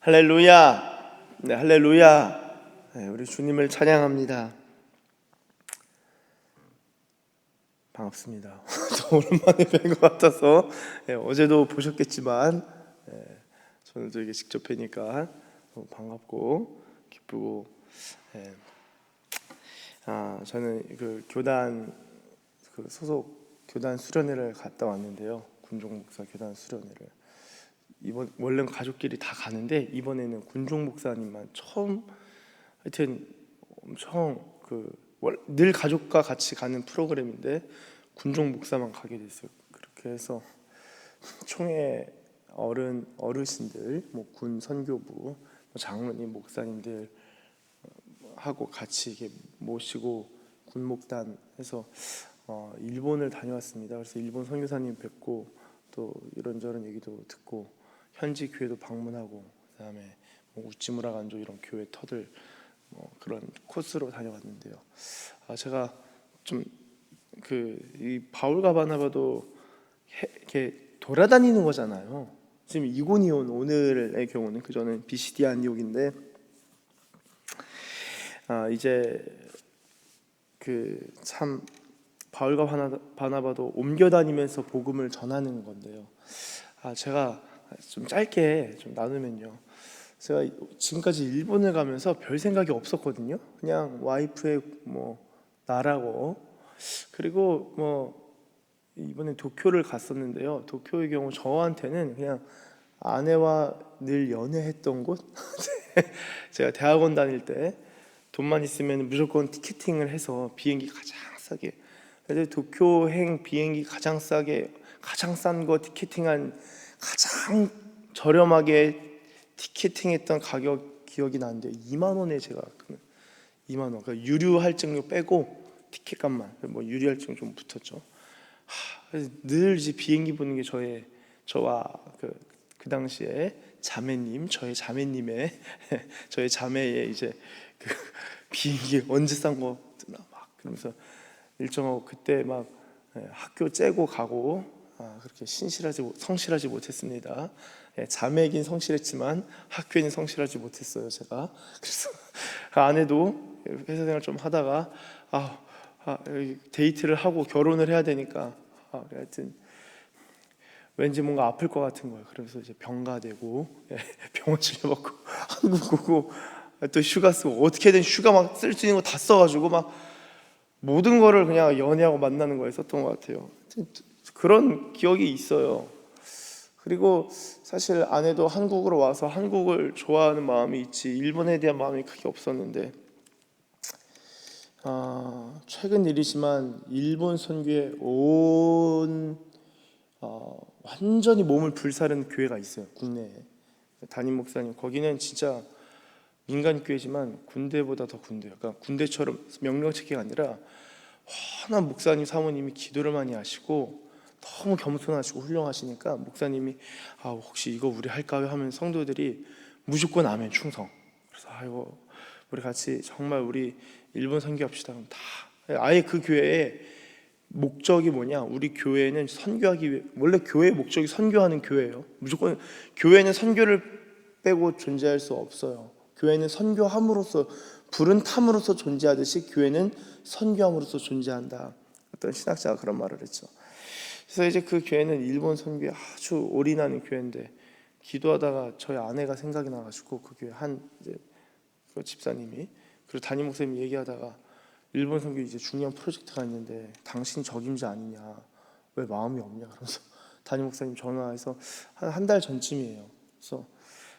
할렐루야. 네, 할렐루야. 네, 우리 주님을 찬양합니다. 반갑습니다. 또 오랜만에 뵌 것 같아서 어제도 보셨겠지만 저는 또 이게 직접 뵈니까 너무 반갑고 기쁘고 저는 그 교단 소속 교단 수련회를 갔다 왔는데요. 군종 목사 교단 수련회를 이번 원래는 가족끼리 다 가는데 이번에는 군종 목사님만 처음 하여튼 엄청 늘 가족과 같이 가는 프로그램인데 군종 목사만 가게 됐어요. 그렇게 해서 총회 어르신들, 군 선교부, 장로님, 목사님들 하고 같이 이렇게 모시고 군목단 해서 일본을 다녀왔습니다. 그래서 일본 선교사님 뵙고 또 이런저런 얘기도 듣고 현지 교회도 방문하고 그다음에 우찌무라 간조 이런 교회 터들 그런 코스로 다녀왔는데요. 제가 좀 이 바울과 바나바도 이렇게 돌아다니는 거잖아요. 지금 이고니온 오늘의 경우는 그전은 비시디아 안디옥인데 이제 참 바울과 바나바도 옮겨 다니면서 복음을 전하는 건데요. 제가 좀 짧게 좀 나누면요. 제가 지금까지 일본을 가면서 별 생각이 없었거든요. 그냥 와이프의 나라고 그리고 이번에 도쿄를 갔었는데요. 도쿄의 경우 저한테는 그냥 아내와 늘 연애했던 곳. 제가 대학원 다닐 때 돈만 있으면 무조건 티켓팅을 해서 비행기 가장 싸게. 그래서 도쿄행 비행기 가장 싸게 가장 싼 거 티켓팅한 가장 저렴하게 티켓팅했던 가격 기억이 나는데 2만 원에 제가 2만 원. 그러니까 유류 할증료 빼고 티켓값만 유류 할증 좀 붙었죠. 그래서 늘 이제 비행기 보는 게 저와 그 당시에 자매님, 저의 자매님의 저의 자매의 이제 비행기 언제 싼 거 뜨나 그러면서 일정하고 그때 학교 째고 가고 그렇게 성실하지 못했습니다. 자매이긴 성실했지만 학교에는 성실하지 못했어요. 제가 그래서 그 아내도 회사 생활 좀 하다가 데이트를 하고 결혼을 해야 되니까 하여튼 왠지 뭔가 아플 것 같은 거예요. 그래서 이제 병가되고 병원 치료받고 한국 오고 또 휴가 쓰고 어떻게든 휴가 쓸 수 있는 거 다 써가지고 모든 거를 그냥 연애하고 만나는 거에 썼던 것 같아요. 그런 기억이 있어요. 그리고 사실 아내도 한국으로 와서 한국을 좋아하는 마음이 있지 일본에 대한 마음이 크게 없었는데 최근 일이지만 일본 선교에 완전히 몸을 불사른 교회가 있어요. 국내에 담임 목사님 거기는 진짜 민간 교회지만 군대보다 더 군대예요. 그러니까 군대처럼 명령체계가 아니라 워낙 목사님 사모님이 기도를 많이 하시고 너무 겸손하시고 훌륭하시니까 목사님이 혹시 이거 우리 할까요? 하면 성도들이 무조건 아멘 충성. 그래서 우리 같이 정말 우리 일본 선교합시다. 그럼 다 아예 그 교회의 목적이 뭐냐? 우리 교회는 선교하기 위해 원래 교회의 목적이 선교하는 교회예요. 무조건 교회는 선교를 빼고 존재할 수 없어요. 교회는 선교함으로써 불은 탐으로써 존재하듯이 교회는 선교함으로써 존재한다. 어떤 신학자가 그런 말을 했죠. 그래서 이제 그 교회는 일본 선교에 아주 올인하는 교회인데 기도하다가 저희 아내가 생각이 나가지고 그 교회 그 집사님이 그리고 담임 목사님이 얘기하다가 일본 선교 이제 중요한 프로젝트가 있는데 당신 적임자 아니냐 왜 마음이 없냐 그러면서 담임 목사님 전화해서 한 달 전쯤이에요. 그래서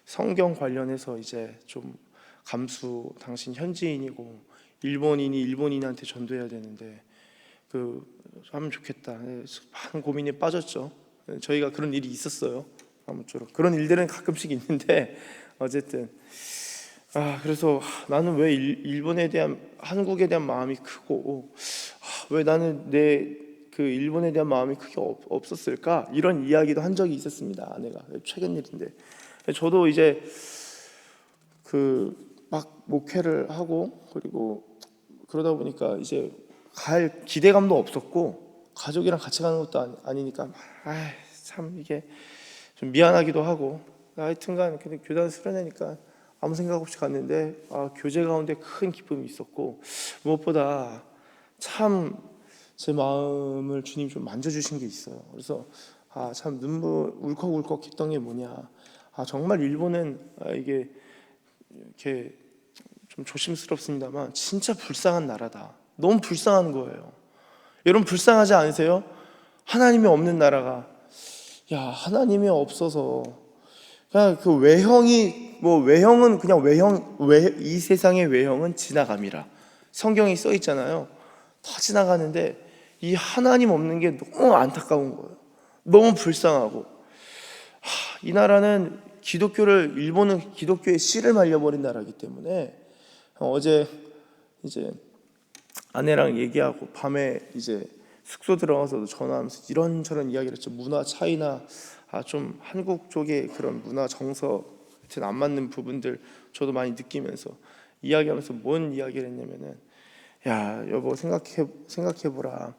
성경 관련해서 이제 좀 당신 현지인이고 일본인이 일본인한테 전도해야 되는데 하면 좋겠다. 많은 고민에 빠졌죠. 저희가 그런 일이 있었어요. 아무쪼록 그런 일들은 가끔씩 있는데 어쨌든 그래서 나는 왜 일본에 대한 한국에 대한 마음이 크고 왜 나는 일본에 대한 마음이 크게 없었을까 이런 이야기도 한 적이 있었습니다. 아내가 최근 일인데 저도 이제 막 목회를 하고 그리고 그러다 보니까 이제 갈 기대감도 없었고 가족이랑 같이 가는 것도 아니니까 참 이게 좀 미안하기도 하고 하여튼간 근데 교단 수련회니까 아무 생각 없이 갔는데 교제 가운데 큰 기쁨이 있었고, 무엇보다 참 제 마음을 주님이 좀 만져주신 게 있어요. 그래서 참 눈물 울컥울컥 했던 게 뭐냐, 정말 일본은 이게 이렇게 좀 조심스럽습니다만 진짜 불쌍한 나라다. 너무 불쌍한 거예요. 여러분 불쌍하지 않으세요? 하나님이 없는 나라가. 하나님이 없어서 그냥 그 외형은 그냥 이 세상의 외형은 지나감이라 성경에 써 있잖아요. 다 지나가는데 이 하나님 없는 게 너무 안타까운 거예요. 너무 불쌍하고. 이 나라는 일본은 기독교의 씨를 말려버린 나라이기 때문에, 어제 이제 아내랑 얘기하고 밤에 이제 숙소 들어가서도 전화하면서 이런저런 이야기를 했죠. 문화 차이나 좀 한국 쪽의 그런 문화 정서 같은 안 맞는 부분들 저도 많이 느끼면서 이야기하면서 뭔 이야기를 했냐면은, 여보 생각해보라.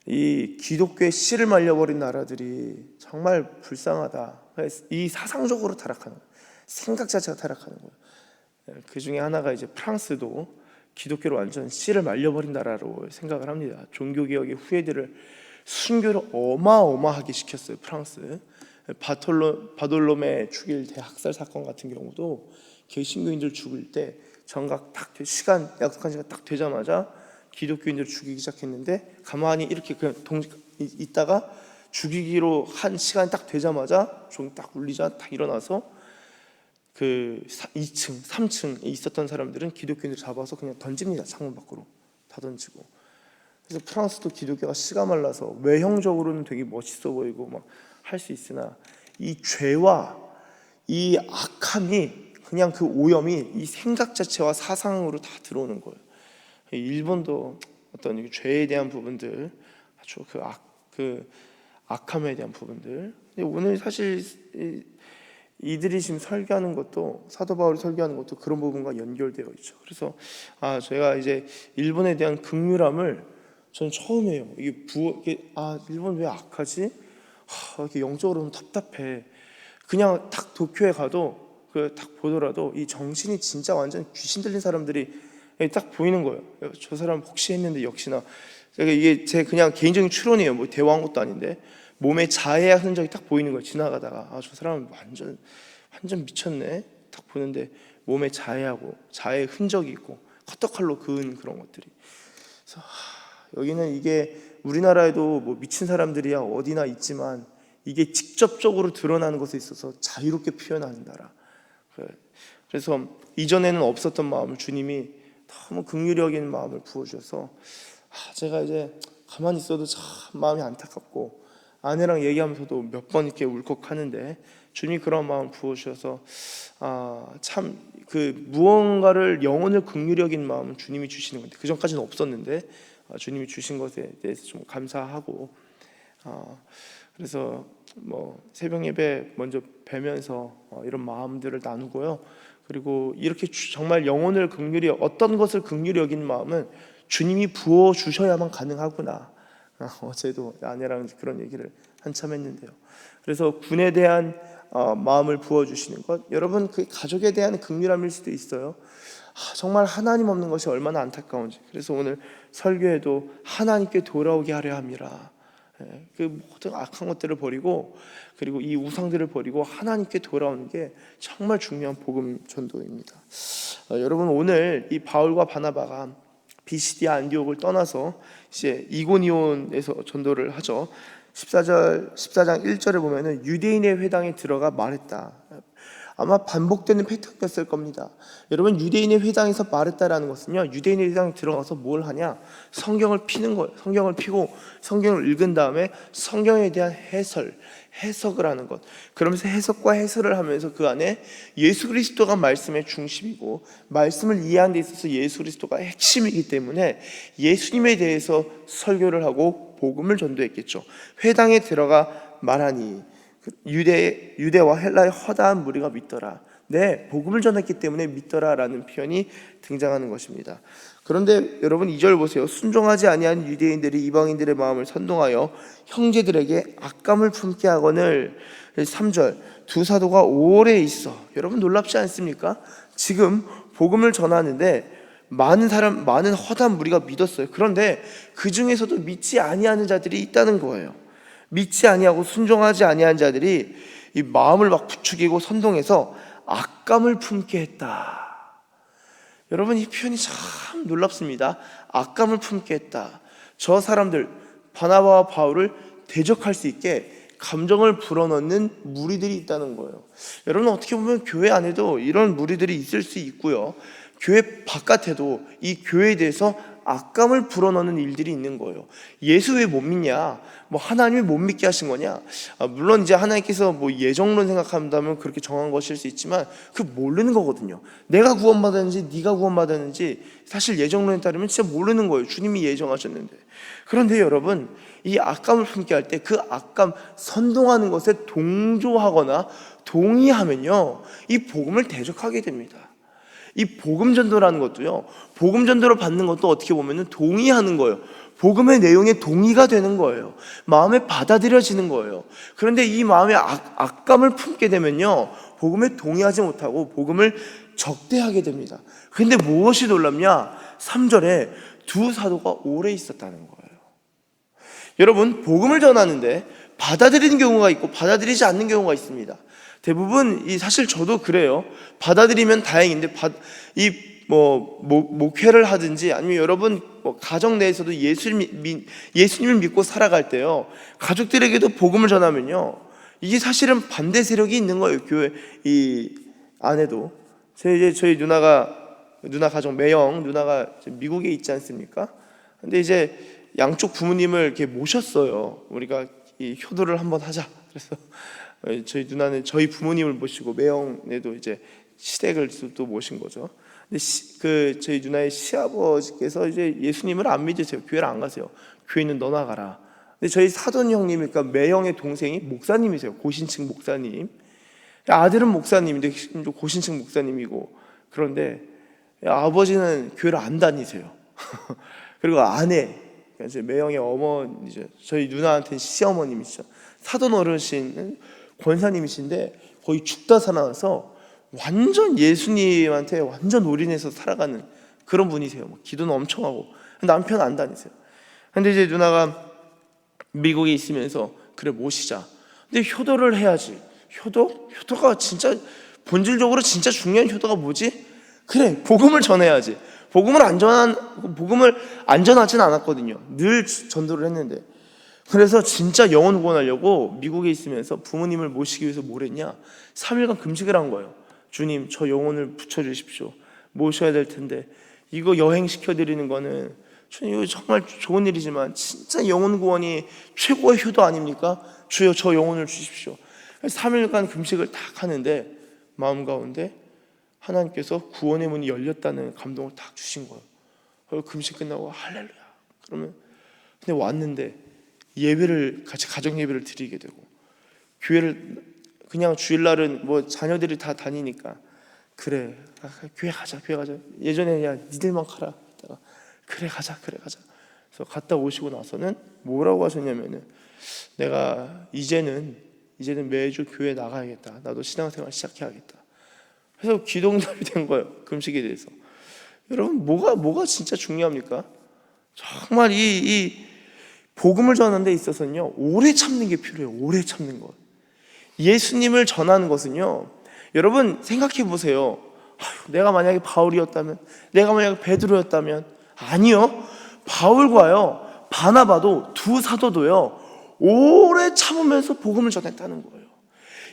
이 기독교의 씨를 말려버린 나라들이 정말 불쌍하다. 이 사상적으로 타락하는 거예요. 생각 자체가 타락하는 거예요. 그 중에 하나가 이제 프랑스도 기독교로 완전 씨를 말려버린 나라로 생각을 합니다. 종교개혁의 후예들을 순교를 어마어마하게 시켰어요. 프랑스 바돌로메 죽일 대학살 사건 같은 경우도 개신교인들 죽을 때 정각 약속한 시간 딱 되자마자 기독교인들을 죽이기 시작했는데, 가만히 이렇게 그냥 있다가 죽이기로 한 시간이 딱 되자마자 종이 딱 울리자 딱 일어나서 그 2층, 3층에 있었던 사람들은 기독교인들 잡아서 그냥 던집니다. 창문 밖으로 다 던지고. 그래서 프랑스도 기독교가 씨가 말라서 외형적으로는 되게 멋있어 보이고 막 할 수 있으나 이 죄와 이 악함이, 그냥 그 오염이 이 생각 자체와 사상으로 다 들어오는 거예요. 일본도 어떤 죄에 대한 부분들, 아주 그 악함에 대한 부분들. 근데 오늘 사실 이들이 지금 설교하는 것도, 사도 바울이 설교하는 것도 그런 부분과 연결되어 있죠. 그래서 제가 이제 일본에 대한 긍휼함을 저는 처음이에요. 일본 왜 악하지? 이렇게 영적으로 좀 답답해. 그냥 딱 도쿄에 가도 딱 보더라도 이 정신이 진짜 완전 귀신 들린 사람들이 딱 보이는 거예요. 저 사람 혹시 했는데 역시나, 이게 제 그냥 개인적인 추론이에요. 뭐 대화한 것도 아닌데 몸에 자해의 흔적이 딱 보이는 거예요. 지나가다가 저 사람은 완전 미쳤네. 딱 보는데 몸에 자해의 흔적이 있고 커터칼로 그은 그런 것들이. 그래서 여기는 이게 우리나라에도 뭐 미친 사람들이야 어디나 있지만, 이게 직접적으로 드러나는 것에 있어서 자유롭게 표현하는 나라. 그래서 이전에는 없었던 마음을 주님이 너무 긍휼히 여기는 마음을 부어주셔서 제가 이제 가만히 있어도 참 마음이 안타깝고, 아내랑 얘기하면서도 몇 번 이렇게 울컥하는데 주님이 그런 마음을 부어주셔서 참 무언가를 영혼을 긍휼히 여기는 마음은 주님이 주시는 건데, 그 전까지는 없었는데 주님이 주신 것에 대해서 좀 감사하고, 그래서 뭐 새벽 예배 먼저 뵈면서 이런 마음들을 나누고요. 그리고 이렇게 정말 영혼을 긍휼히, 어떤 것을 긍휼히 여기는 마음은 주님이 부어 주셔야만 가능하구나. 어제도 아내랑 그런 얘기를 한참 했는데요. 그래서 군에 대한 마음을 부어 주시는 것, 여러분 그 가족에 대한 긍휼함일 수도 있어요. 정말 하나님 없는 것이 얼마나 안타까운지. 그래서 오늘 설교에도 하나님께 돌아오게 하려 함이라. 그 모든 악한 것들을 버리고, 그리고 이 우상들을 버리고 하나님께 돌아오는 게 정말 중요한 복음 전도입니다. 여러분 오늘 이 바울과 바나바가 비시디아 안디옥을 떠나서 이제 이고니온에서 전도를 하죠. 14장 1절에 보면은 유대인의 회당에 들어가 말했다. 아마 반복되는 패턴이었을 겁니다. 여러분 해당인의 회당에서 말했다라는 것은요, 유대인의 회당에 들어가서 뭘 하냐? 성경을 피는 거예요. 성경을 피고 성경을 읽은 다음에 성경에 대한 해석을 하는 것. 그러면서 해석과 해설을 하면서 그 안에 예수 그리스도가 말씀의 중심이고, 말씀을 이해하는 데 있어서 예수 그리스도가 핵심이기 때문에 예수님에 대해서 설교를 하고 복음을 전도했겠죠. 회당에 들어가 말하니 유대와 헬라의 허다한 무리가 믿더라. 네, 복음을 전했기 때문에 믿더라라는 표현이 등장하는 것입니다. 그런데 여러분 2절 보세요. 순종하지 아니한 유대인들이 이방인들의 마음을 선동하여 형제들에게 악감을 품게 하거늘. 3절 두 사도가 오래 있어. 여러분 놀랍지 않습니까? 지금 복음을 전하는데 많은 허다한 무리가 믿었어요. 그런데 그 중에서도 믿지 아니하는 자들이 있다는 거예요. 믿지 아니하고 순종하지 아니한 자들이 이 마음을 막 부추기고 선동해서 악감을 품게 했다. 여러분 이 표현이 참 놀랍습니다. 악감을 품게 했다. 저 사람들 바나바와 바울을 대적할 수 있게 감정을 불어넣는 무리들이 있다는 거예요. 여러분 어떻게 보면 교회 안에도 이런 무리들이 있을 수 있고요, 교회 바깥에도 이 교회에 대해서 악감을 불어넣는 일들이 있는 거예요. 예수 왜 못 믿냐? 뭐 하나님이 못 믿게 하신 거냐? 물론 이제 하나님께서 뭐 예정론 생각한다면 그렇게 정한 것일 수 있지만 그 모르는 거거든요. 내가 구원받았는지 네가 구원받았는지 사실 예정론에 따르면 진짜 모르는 거예요. 주님이 예정하셨는데. 그런데 여러분 이 악감을 품게 할 때 그 악감 선동하는 것에 동조하거나 동의하면요 이 복음을 대적하게 됩니다. 이 복음 전도라는 것도요, 복음 전도를 받는 것도 어떻게 보면은 동의하는 거예요. 복음의 내용에 동의가 되는 거예요. 마음에 받아들여지는 거예요. 그런데 이 마음에 악감을 품게 되면요 복음에 동의하지 못하고 복음을 적대하게 됩니다. 그런데 무엇이 놀랍냐? 3절에 두 사도가 오래 있었다는 거예요. 여러분 복음을 전하는데 받아들이는 경우가 있고 받아들이지 않는 경우가 있습니다. 대부분 사실 저도 그래요. 받아들이면 다행인데 목회를 하든지 아니면 여러분 가정 내에서도 예수님을 믿고 살아갈 때요, 가족들에게도 복음을 전하면요 이게 사실은 반대 세력이 있는 거예요. 교회 이 안에도 저희 누나 가정 매영 누나가 미국에 있지 않습니까? 근데 이제 양쪽 부모님을 이렇게 모셨어요. 우리가 이 효도를 한번 하자. 그래서 저희 누나는 저희 부모님을 모시고 매형네도 이제 시댁을 또 모신 거죠. 근데 저희 누나의 시아버지께서 이제 예수님을 안 믿으세요. 교회를 안 가세요. 교회는 너나 가라. 근데 저희 사돈 형님, 그러니까 매형의 동생이 목사님이세요. 고신층 목사님. 아들은 목사님인데 고신층 목사님이고, 그런데 아버지는 교회를 안 다니세요. 그리고 아내, 그러니까 매형의 어머니죠. 저희 누나한테는 시어머님이시죠. 사돈 어르신은 권사님이신데 거의 죽다 살아나서 완전 예수님한테 완전 올인해서 살아가는 그런 분이세요. 기도는 엄청 하고 남편 안 다니세요. 근데 이제 누나가 미국에 있으면서 그래 모시자. 근데 효도를 해야지. 효도가 진짜 본질적으로 진짜 중요한 효도가 뭐지? 그래 복음을 전해야지. 복음을 안전하진 않았거든요. 늘 전도를 했는데. 그래서 진짜 영혼 구원하려고 미국에 있으면서 부모님을 모시기 위해서 뭘 했냐? 3일간 금식을 한 거예요. 주님 저 영혼을 붙여주십시오. 모셔야 될 텐데 이거 여행시켜드리는 거는 주님 이거 정말 좋은 일이지만 진짜 영혼 구원이 최고의 효도 아닙니까? 주여 저 영혼을 주십시오. 3일간 금식을 딱 하는데 마음 가운데 하나님께서 구원의 문이 열렸다는 감동을 딱 주신 거예요. 그리고 금식 끝나고 할렐루야. 그러면 근데 왔는데 예배를 같이 가정 예배를 드리게 되고, 교회를 그냥 주일날은 뭐 자녀들이 다 다니니까 그래 교회 가자 예전에 야 니들만 가라 했다가 그래 가자 그래서 갔다 오시고 나서는 뭐라고 하셨냐면은 내가 이제는 매주 교회 나가야겠다. 나도 신앙생활 시작해야겠다. 그래서 기도응답이 된 거예요. 금식에 대해서. 여러분 뭐가 진짜 중요합니까? 정말 이 복음을 전하는 데 있어서는요 오래 참는 게 필요해요. 오래 참는 것. 예수님을 전하는 것은요, 여러분 생각해 보세요. 내가 만약에 바울이었다면, 내가 만약에 베드로였다면, 아니요. 바울과요 바나바도 두 사도도요 오래 참으면서 복음을 전했다는 거예요.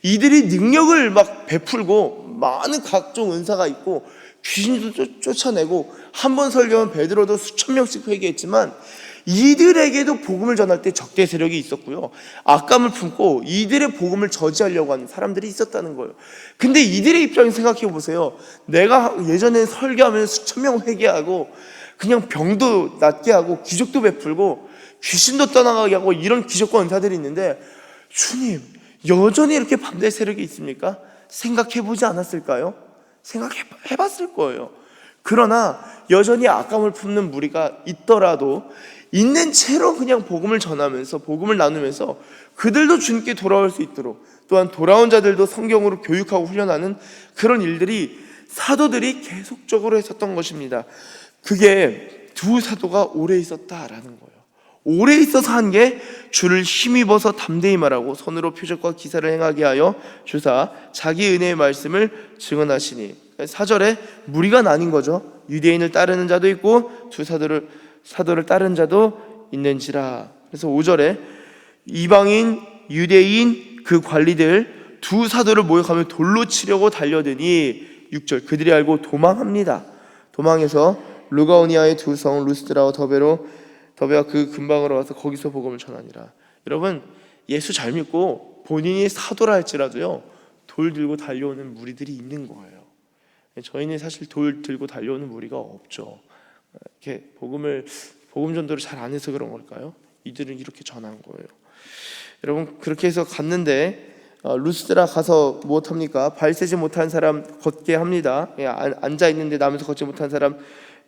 이들이 능력을 막 베풀고 많은 각종 은사가 있고 귀신도 쫓아내고 한 번 설교하면 베드로도 수천 명씩 회개했지만 이들에게도 복음을 전할 때 적대 세력이 있었고요, 악감을 품고 이들의 복음을 저지하려고 하는 사람들이 있었다는 거예요. 근데 이들의 입장에서 생각해 보세요. 내가 예전에 설교하면 수천 명 회개하고 그냥 병도 낫게 하고 기적도 베풀고 귀신도 떠나가게 하고 이런 기적과 은사들이 있는데 주님 여전히 이렇게 반대 세력이 있습니까? 생각해보지 않았을까요? 생각해봤을 거예요. 그러나 여전히 악감을 품는 무리가 있더라도 있는 채로 그냥 복음을 전하면서 복음을 나누면서 그들도 주님께 돌아올 수 있도록, 또한 돌아온 자들도 성경으로 교육하고 훈련하는 그런 일들이 사도들이 계속적으로 했었던 것입니다. 그게 두 사도가 오래 있었다라는 거예요. 오래 있어서 한 게 주를 힘입어서 담대히 말하고 손으로 표적과 기사를 행하게 하여 주사 자기 은혜의 말씀을 증언하시니. 4절에 무리가 나뉜 거죠. 유대인을 따르는 자도 있고 두 사도를 따르는 자도 있는지라. 그래서 5절에 이방인, 유대인 그 관리들 두 사도를 모욕하며 돌로 치려고 달려드니. 6절 그들이 알고 도망합니다. 도망해서 루가오니아의 두 성 루스드라와 더베와 그 근방으로 와서 거기서 복음을 전하니라. 여러분, 예수 잘 믿고 본인이 사도라 할지라도요, 돌 들고 달려오는 무리들이 있는 거예요. 저희는 사실 돌 들고 달려오는 무리가 없죠. 이렇게 복음 전도를 잘 안 해서 그런 걸까요? 이들은 이렇게 전한 거예요. 여러분, 그렇게 해서 갔는데 루스드라 가서 무엇합니까? 발 세지 못한 사람 걷게 합니다. 앉아 있는데 나면서 걷지 못한 사람,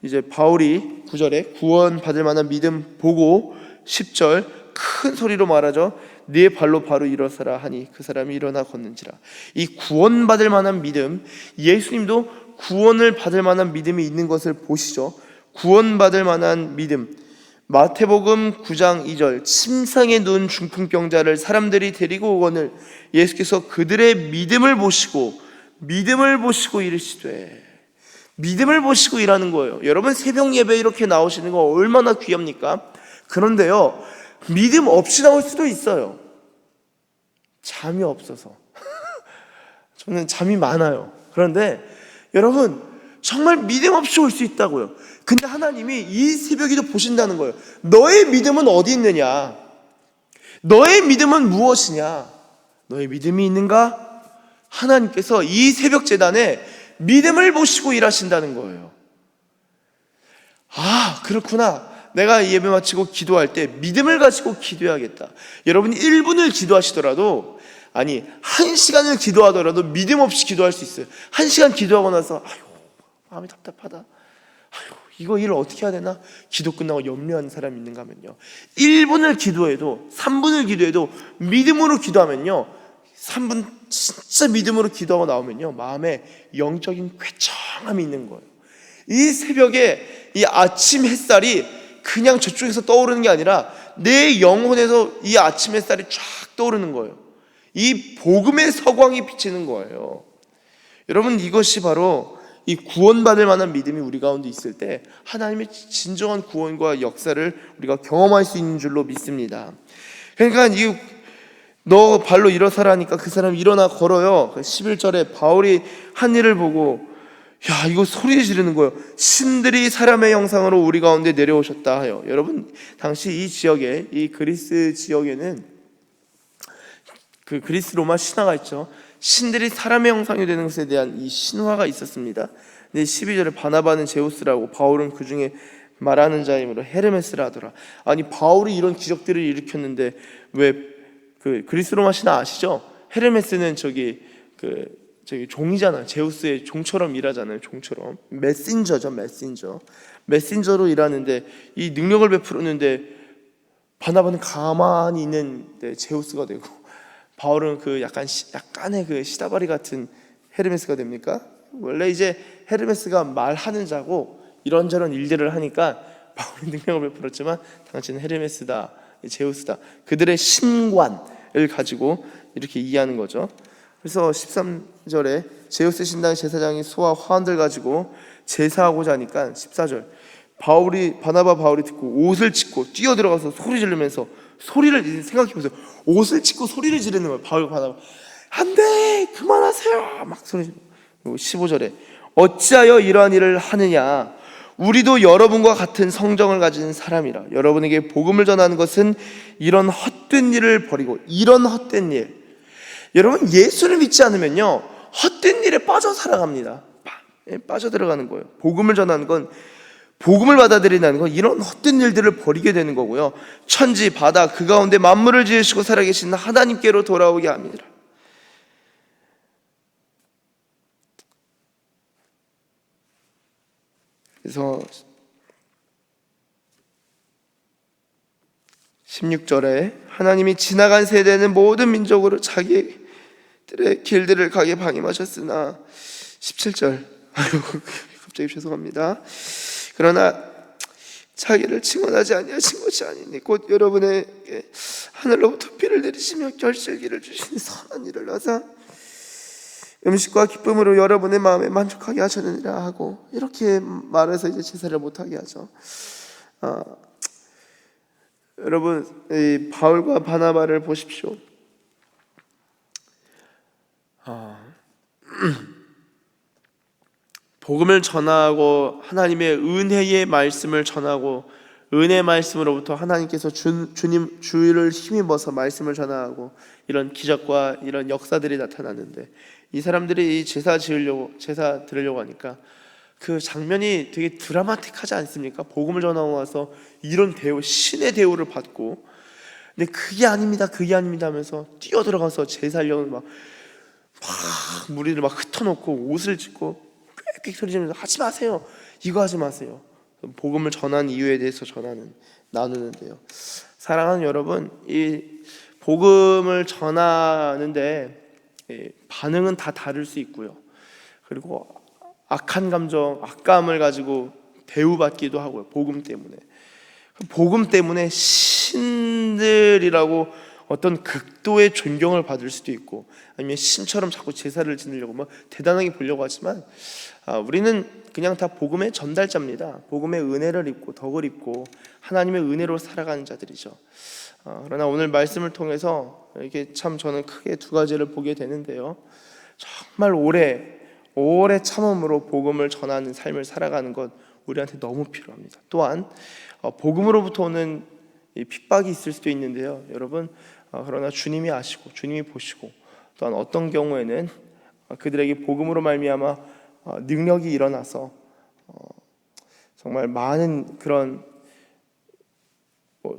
이제 바울이 9절에 구원 받을 만한 믿음 보고 10절 큰 소리로 말하죠. 네 발로 바로 일어서라 하니 그 사람이 일어나 걷는지라. 이 구원 받을 만한 믿음, 예수님도 구원을 받을 만한 믿음이 있는 것을 보시죠. 구원 받을 만한 믿음. 마태복음 9장 2절 침상에 누운 중풍병자를 사람들이 데리고 오거늘 예수께서 그들의 믿음을 보시고 이르시되. 믿음을 보시고 일하는 거예요. 여러분, 새벽 예배 이렇게 나오시는 거 얼마나 귀합니까? 그런데요, 믿음 없이 나올 수도 있어요. 잠이 없어서. 저는 잠이 많아요. 그런데 여러분, 정말 믿음 없이 올 수 있다고요. 근데 하나님이 이 새벽에도 보신다는 거예요. 너의 믿음은 어디 있느냐? 너의 믿음은 무엇이냐? 너의 믿음이 있는가? 하나님께서 이 새벽 제단에 믿음을 보시고 일하신다는 거예요. 아, 그렇구나. 내가 예배 마치고 기도할 때 믿음을 가지고 기도해야겠다. 여러분이 1분을 기도하시더라도, 아니 1시간을 기도하더라도 믿음 없이 기도할 수 있어요. 1시간 기도하고 나서 아유, 마음이 답답하다. 아유, 이거 일을 어떻게 해야 되나? 기도 끝나고 염려하는 사람이 있는가 하면요, 1분을 기도해도 3분을 기도해도 믿음으로 기도하면요, 3분 진짜 믿음으로 기도하고 나오면요, 마음에 영적인 쾌청함이 있는 거예요. 이 새벽에 이 아침 햇살이 그냥 저쪽에서 떠오르는 게 아니라 내 영혼에서 이 아침 햇살이 쫙 떠오르는 거예요. 이 복음의 서광이 비치는 거예요. 여러분, 이것이 바로 이 구원받을 만한 믿음이 우리 가운데 있을 때 하나님의 진정한 구원과 역사를 우리가 경험할 수 있는 줄로 믿습니다. 그러니까 너 발로 일어서라니까 그 사람이 일어나 걸어요. 11절에 바울이 한 일을 보고, 야, 이거 소리 지르는 거예요. 신들이 사람의 형상으로 우리 가운데 내려오셨다 하여. 여러분, 당시 이 지역에, 이 그리스 지역에는 그 그리스 로마 신화가 있죠. 신들이 사람의 형상이 되는 것에 대한 이 신화가 있었습니다. 근데 12절에 바나바는 제우스라고 바울은 그 중에 말하는 자이므로 헤르메스라 하더라. 아니, 바울이 이런 기적들을 일으켰는데 왜 그 그리스 로마 신화 아시죠? 헤르메스는 저기 종이잖아요. 제우스의 종처럼 일하잖아요. 종처럼. 메신저죠. 메신저로 일하는데 이 능력을 베푸는데 바나바는 가만히 있는데 제우스가 되고, 바울은 그 약간의 그 시다바리 같은 헤르메스가 됩니까? 원래 이제 헤르메스가 말하는 자고 이런저런 일들을 하니까 바울이 능력을 베풀었지만 당신은 헤르메스다, 제우스다. 그들의 신관을 가지고 이렇게 이해하는 거죠. 그래서 13절에 제우스 신당 제사장이 소와 화환들 가지고 제사하고자 하니까 14절 바나바 바울이 듣고 옷을 찢고 뛰어들어가서 소리 지르면서, 소리를 생각해보세요. 옷을 찢고 소리를 지르는 거예요. 바울 바나바. 안 돼, 그만하세요, 막 소리 지르고. 15절에 어찌하여 이러한 일을 하느냐? 우리도 여러분과 같은 성정을 가진 사람이라. 여러분에게 복음을 전하는 것은 이런 헛된 일을 버리고. 이런 헛된 일, 여러분, 예수를 믿지 않으면요, 헛된 일에 빠져 살아갑니다. 빠져 들어가는 거예요. 복음을 전하는 건, 복음을 받아들이는 건 이런 헛된 일들을 버리게 되는 거고요. 천지, 바다, 그 가운데 만물을 지으시고 살아계신 하나님께로 돌아오게 합니다. 그래서 16절에 하나님이 지나간 세대는 모든 민족으로 자기들의 길들을 가게 방임하셨으나 17절 갑자기 죄송합니다. 그러나 자기를 증언하지 아니하신 것이 아니니 곧 여러분에게 하늘로부터 비를 내리시며 결실기를 주시니 선한 일을 하사 음식과 기쁨으로 여러분의 마음에 만족하게 하셨느니라 하고 이렇게 말해서 이제 제사를 못하게 하죠. 여러분 이 바울과 바나바를 보십시오. 복음을 전하고 하나님의 은혜의 말씀을 전하고 은혜 말씀으로부터 하나님께서 주를 힘입어서 말씀을 전하고 이런 기적과 이런 역사들이 나타났는데 이 사람들이 이 제사 드리려고 하니까 그 장면이 되게 드라마틱하지 않습니까? 복음을 전하고 와서 이런 대우, 신의 대우를 받고, 근데 그게 아닙니다 하면서 뛰어들어가서 제사하려고 막 무리를 막 흩어놓고 옷을 찢고 꽥꽥 소리지면서 하지 마세요, 이거 하지 마세요. 복음을 전한 이유에 대해서 나누는데요. 사랑하는 여러분, 이 복음을 전하는데 반응은 다 다를 수 있고요. 그리고 악한 감정, 악감을 가지고 대우받기도 하고요. 복음 때문에 신들이라고 어떤 극도의 존경을 받을 수도 있고, 아니면 신처럼 자꾸 제사를 지내려고 뭐 대단하게 보려고 하지만 우리는 그냥 다 복음의 전달자입니다. 복음의 은혜를 입고 덕을 입고 하나님의 은혜로 살아가는 자들이죠. 그러나 오늘 말씀을 통해서 이렇게 참 저는 크게 두 가지를 보게 되는데요. 정말 오래 참음으로 복음을 전하는 삶을 살아가는 것 우리한테 너무 필요합니다. 또한 복음으로부터 오는 핍박이 있을 수도 있는데요. 여러분, 그러나 주님이 아시고 주님이 보시고 또한 어떤 경우에는 그들에게 복음으로 말미암아 능력이 일어나서 정말 많은 그런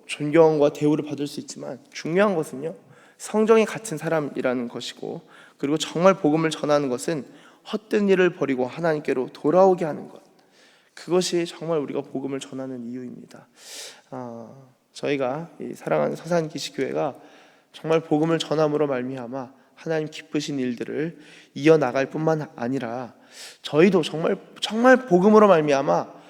존경과 대우를 받을 수 있지만 중요한 것은요, 성정이 같은 사람이라는 것이고, 그리고 정말 복음을 전하는 것은 헛된 일을 버리고 하나님께로 돌아오게 하는 것, 그것이 정말 우리가 복음을 전하는 이유입니다. 저희가 이 사랑하는 서산기시교회가 정말 복음을 전함으로 말미암아 하나님 기쁘신 일들을 이어나갈 뿐만 아니라 저희도 정말 복음으로 말미암아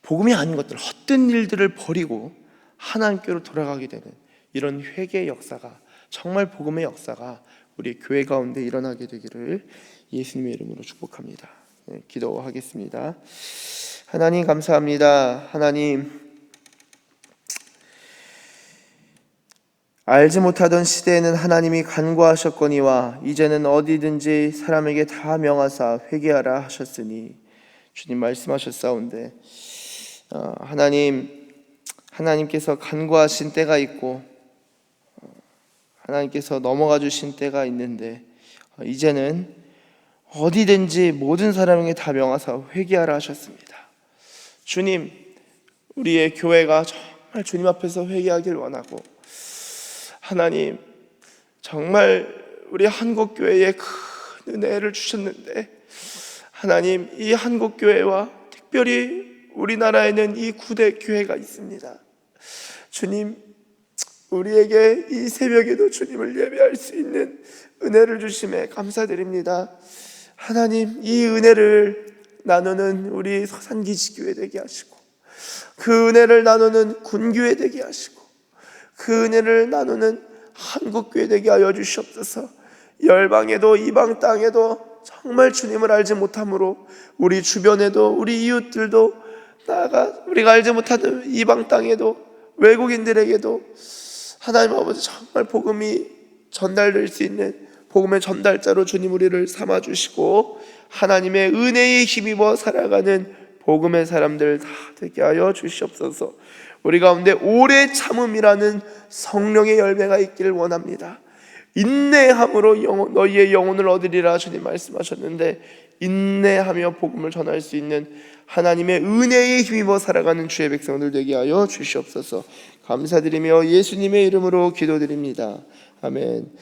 복음이 아닌 것들, 헛된 일들을 버리고 하나님께로 돌아가게 되는 이런 회개의 역사가, 정말 복음의 역사가 우리 교회 가운데 일어나게 되기를 예수님의 이름으로 축복합니다. 기도하겠습니다. 하나님 감사합니다. 하나님, 알지 못하던 시대에는 하나님이 간구하셨거니와 이제는 어디든지 사람에게 다 명하사 회개하라 하셨으니, 주님 말씀하셨사온데 하나님께서 간구하신 때가 있고 하나님께서 넘어가 주신 때가 있는데, 이제는 어디든지 모든 사람에게 다 명하사 회개하라 하셨습니다. 주님, 우리의 교회가 정말 주님 앞에서 회개하길 원하고, 하나님 정말 우리 한국교회에 큰 은혜를 주셨는데, 하나님 이 한국교회와 특별히 우리나라에는 이 9대 교회가 있습니다. 주님, 우리에게 이 새벽에도 주님을 예배할 수 있는 은혜를 주심에 감사드립니다. 하나님, 이 은혜를 나누는 우리 서산기지교회 되게 하시고, 그 은혜를 나누는 군교회 되게 하시고, 그 은혜를 나누는 한국교회 되게 하여 주시옵소서. 열방에도 이방 땅에도 정말 주님을 알지 못함으로 우리 주변에도 우리 이웃들도 나아가 우리가 알지 못하는 이방 땅에도 외국인들에게도 하나님 아버지 정말 복음이 전달될 수 있는 복음의 전달자로 주님 우리를 삼아주시고, 하나님의 은혜에 힘입어 살아가는 복음의 사람들 다 되게 하여 주시옵소서. 우리 가운데 오래 참음이라는 성령의 열매가 있기를 원합니다. 인내함으로 너희의 영혼을 얻으리라 주님 말씀하셨는데, 인내하며 복음을 전할 수 있는 하나님의 은혜에 힘입어 살아가는 주의 백성들 되게 하여 주시옵소서. 감사드리며 예수님의 이름으로 기도드립니다. 아멘.